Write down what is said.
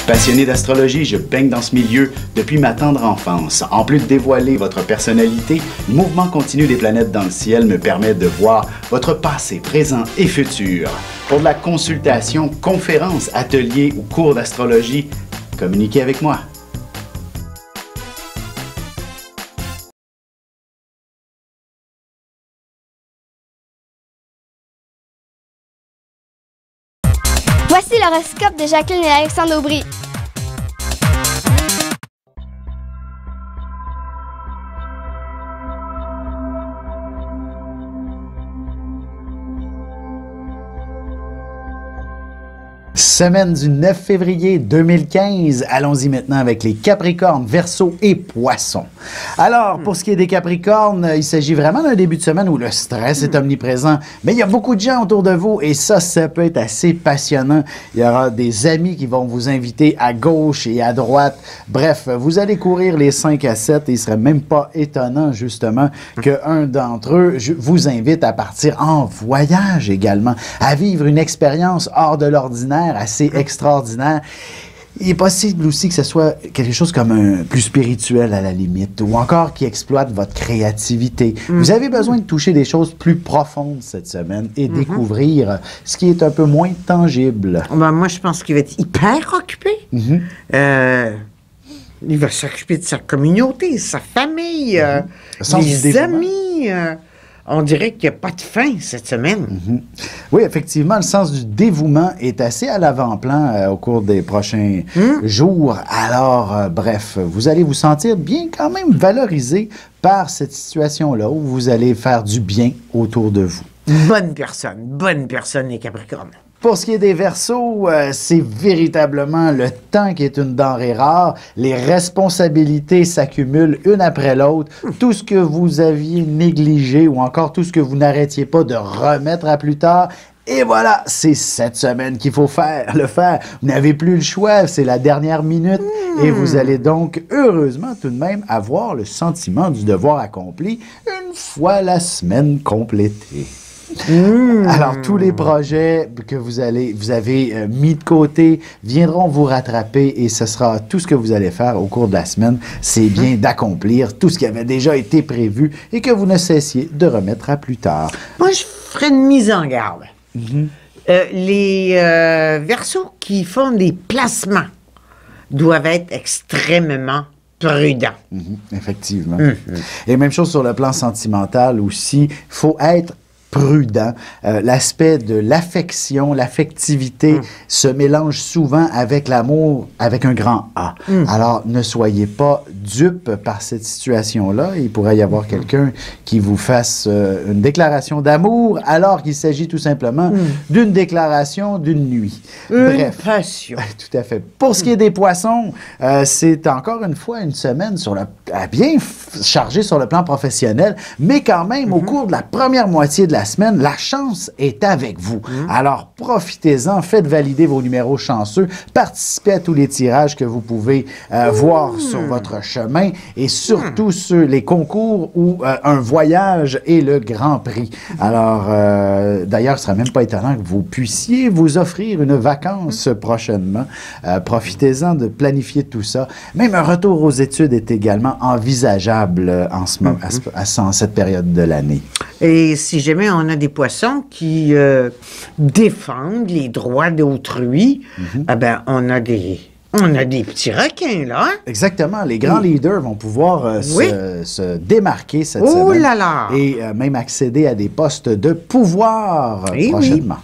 Passionné d'astrologie, je baigne dans ce milieu depuis ma tendre enfance. En plus de dévoiler votre personnalité, le mouvement continu des planètes dans le ciel me permet de voir votre passé, présent et futur. Pour de la consultation, conférences, ateliers ou cours d'astrologie, communiquez avec moi. Voici l'horoscope de Jacqueline et Alexandre Aubry. Semaine du 9 février 2015. Allons-y maintenant avec les Capricornes, Verseaux et Poissons. Alors, pour ce qui est des Capricornes, il s'agit vraiment d'un début de semaine où le stress est omniprésent, mais il y a beaucoup de gens autour de vous et ça peut être assez passionnant. Il y aura des amis qui vont vous inviter à gauche et à droite. Bref, vous allez courir les 5 à 7 et il ne serait même pas étonnant, justement, qu'un d'entre eux vous invite à partir en voyage également, à vivre une expérience hors de l'ordinaire, assez extraordinaire. Il est possible aussi que ce soit quelque chose comme un plus spirituel à la limite, ou encore qui exploite votre créativité. Vous avez besoin de toucher des choses plus profondes cette semaine et découvrir ce qui est un peu moins tangible. Ben, moi, je pense qu'il va être hyper occupé. Il va s'occuper de sa communauté, sa famille, des amis. On dirait qu'il n'y a pas de fin cette semaine. Oui, effectivement, le sens du dévouement est assez à l'avant-plan au cours des prochains jours. Alors, bref, vous allez vous sentir bien quand même valorisé par cette situation-là où vous allez faire du bien autour de vous. Bonne personne, les Capricornes. Pour ce qui est des Verseaux, c'est véritablement le temps qui est une denrée rare. Les responsabilités s'accumulent une après l'autre. Tout ce que vous aviez négligé ou encore tout ce que vous n'arrêtiez pas de remettre à plus tard, et voilà, c'est cette semaine qu'il faut le faire. Vous n'avez plus le choix, c'est la dernière minute. Et vous allez donc, heureusement tout de même, avoir le sentiment du devoir accompli une fois la semaine complétée. Alors, tous les projets que vous avez mis de côté viendront vous rattraper et ce sera tout ce que vous allez faire au cours de la semaine. C'est bien d'accomplir tout ce qui avait déjà été prévu et que vous ne cessiez de remettre à plus tard. Moi, je ferais une mise en garde. Les Verseaux qui font des placements doivent être extrêmement prudents. Effectivement. Et même chose sur le plan sentimental aussi, il faut être prudent. L'aspect de l'affection, l'affectivité se mélange souvent avec l'amour avec un grand A. Alors, ne soyez pas dupes par cette situation-là. Il pourrait y avoir quelqu'un qui vous fasse une déclaration d'amour alors qu'il s'agit tout simplement d'une déclaration d'une nuit. Bref. Passion. Tout à fait. Pour ce qui est des Poissons, c'est encore une fois une semaine bien chargée sur le plan professionnel, mais quand même, au cours de la première moitié de la semaine, la chance est avec vous. Alors, profitez-en, faites valider vos numéros chanceux, participez à tous les tirages que vous pouvez voir sur votre chemin et surtout sur les concours où un voyage est le grand prix. Alors, d'ailleurs, ce ne serait même pas étonnant que vous puissiez vous offrir une vacance prochainement. Profitez-en de planifier tout ça. Même un retour aux études est également envisageable en ce moment, en cette période de l'année. Et si jamais on a des Poissons qui défendent les droits d'autrui, eh ben, on a des petits requins, là. Hein? Exactement. Les grands leaders vont pouvoir se démarquer cette semaine. Oh là là! Et même accéder à des postes de pouvoir prochainement.